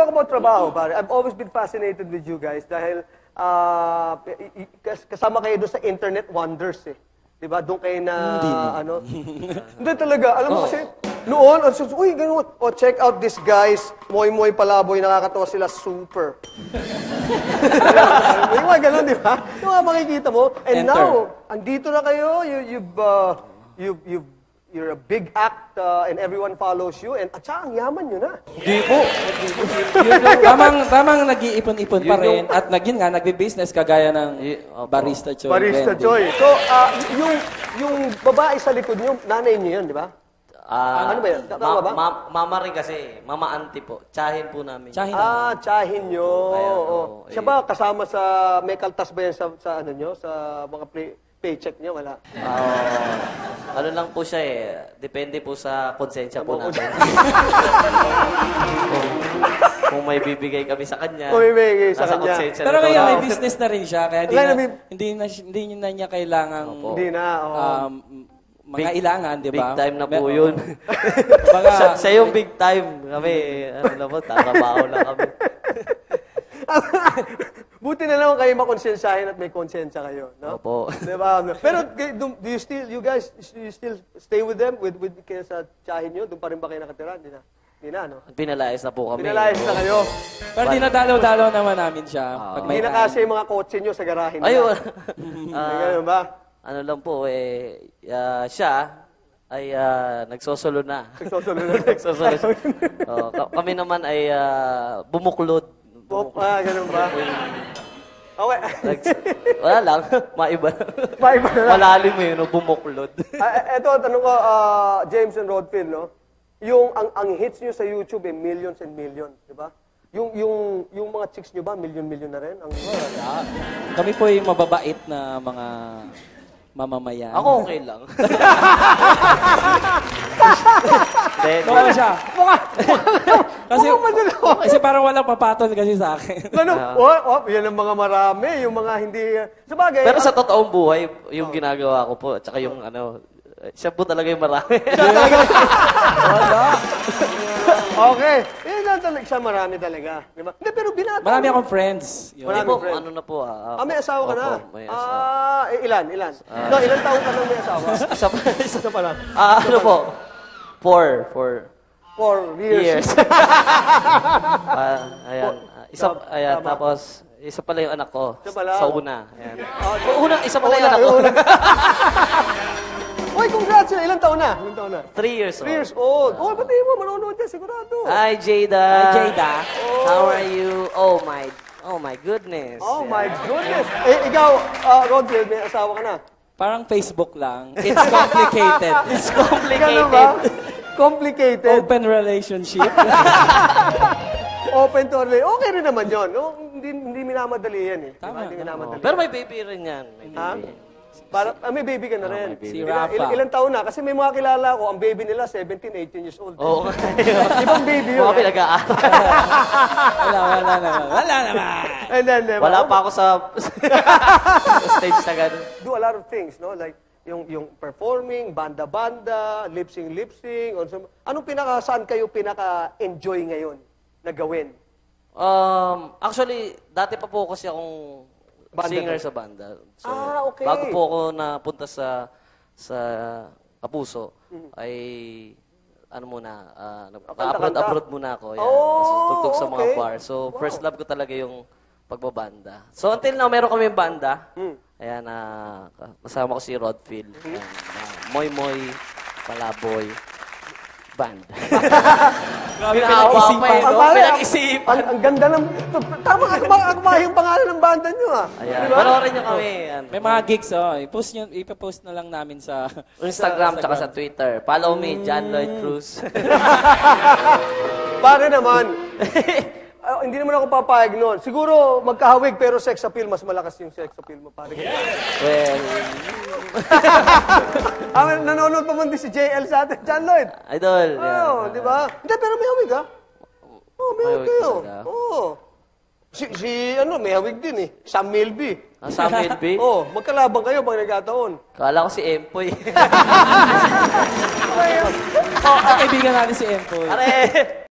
talk about trabaho, pare. I've always been fascinated with you guys dahil kasama kayo doon sa Internet Wonders eh. Diba? Doon kayo na, ano? Hindi talaga. Alam mo kasi, noon, uy, ganun. Oh, check out these guys. Moy-moy palaboy, nakakatawa sila. Super. Yung mga ganun, di ba? Yung mga makikita mo. And now, andito na kayo. You're a big act and everyone follows you. And at saka, ang yaman nyo na. Hindi po. Tamang nag-iipon-ipon pa rin. At nagbe-business kagaya ng Barista Choy. Barista Choy. So, yung babae sa likod nyo, nanay nyo yun, di ba? Ano ba yun? Tama ba? Mama rin kasi. Mama auntie po. Tsahin po namin. Tsahin nyo. Siya ba kasama sa, may kaltas ba yan sa ano nyo? Sa mga paycheck nyo? Wala. Ano lang po siya eh. Depende po sa konsensya po natin. Kung may bibigay kami sa kanya. Kung may bibigay sa kanya. Pero ngayon may business na rin siya. Kaya hindi na niya kailangan mga ilangan, di ba? Big time na po yun. Siya yung big time. Kami, ano na po, tatrabaho lang kami. Buti na naman kayo makonsensyahin at may konsensya kayo, no? Opo. Diba? Pero do you still stay with them? With kaya sa tsahin nyo? Doon pa rin ba kayo nakatira? Hindi na, no? Pinalayas na po kami. Pinalayas na kayo. Pero dinadalaw-dalaw naman namin siya. Hindi na kasi yung mga kotse nyo sa garahe nila. Ayun. Ganun ba? Ano lang po, siya ay nagsosolo na. Nagsosolo. Kami naman ay bumuklod. Ganun ba? Okay. Wala lang. Maiba. Maiba na lang. Malalim mo yun, bumuklod. Eto, tanong ko, James and Rodfield, no? Yung ang hits nyo sa YouTube millions and millions, di ba? Yung mga chicks nyo ba, million na rin? Kami po yung mababait na mga mamamayan. Ako okay lang. Mukha siya. Kasi parang walang papatol kasi sa akin. Yan ang mga marami, yung mga hindi... Sabagay, pero sa totoong buhay, yung ginagawa ko po, at saka yung siya po talaga yung marami. Wala. Okay. Siya marami talaga. Diba? Hindi, pero binata. Marami akong friends. Marami po, ano na po. May asawa ka na? Opo, may asawa. Ilan? Ilan taon ka nang may asawa? Isa pa lang. Ano po? 4 years. Ayan. Tapos, isa pala yung anak ko. Sa una. Ayan. Isa pala yung anak ko. Uy, congrats! Ilang taon na? 3 years old. 3 years old. Oh, pati mo, manonood yan, sigurado. Hi, Jada. How are you? Oh my goodness. Oh my goodness. Ikaw, Rodfield, may asawa ka na? Parang Facebook lang. It's complicated. It's complicated. Ganun ba? Complicated. Open relationship. Open to relate. Okay rin naman yun. No? Hindi minamadali yan eh. Tama. Hindi minamadali. Pero may baby rin yan. May baby ka na rin. Si Rafa. Ilang taon na? Kasi may mga kilala ko, ang baby nila 17, 18 years old. Oo. Ibang baby yun. Mga pinag-aaral. Wala naman. Wala pa ako sa stage na gano'n. Do a lot of things, no? Like, yung performing, banda-banda, lip-sync. Anong saan kayo pinaka-enjoy ngayon na gawin? Actually, dati pa po kasi akong singer sa banda. So, okay. Bago po ako napunta sa Kapuso, ay abroad muna ako. Yan. Tugtog sa mga bar. So, first love ko talaga yung pagbabanda. So, until now, meron kami yung banda. Ayan, kasama ko si Rodfield. Moy Moy Palaboy Band. Pinag-isipan. Ang ganda ng... Tama, akma yung pangalan ng banda nyo, Ayan. Panoorin nyo kami. May mga gigs, ipopost na lang namin sa Instagram tsaka sa Twitter. Follow me, John Lloyd Cruz. Pare naman. Hindi naman ako papayag noon. Siguro magkahawig pero sex appeal, mas malakas yung sex appeal mo, pare. Well... Nanonood pa man din si JL sa atin, John Lloyd. Idol. Di ba? Hindi, pero may hawig, may hawig kayo. May hawig din eh. Sam Milby. Sam Milby? Magkalabang kayo pag nagkataon. Kala ko si Empoy. kaibigan natin si Empoy. Are!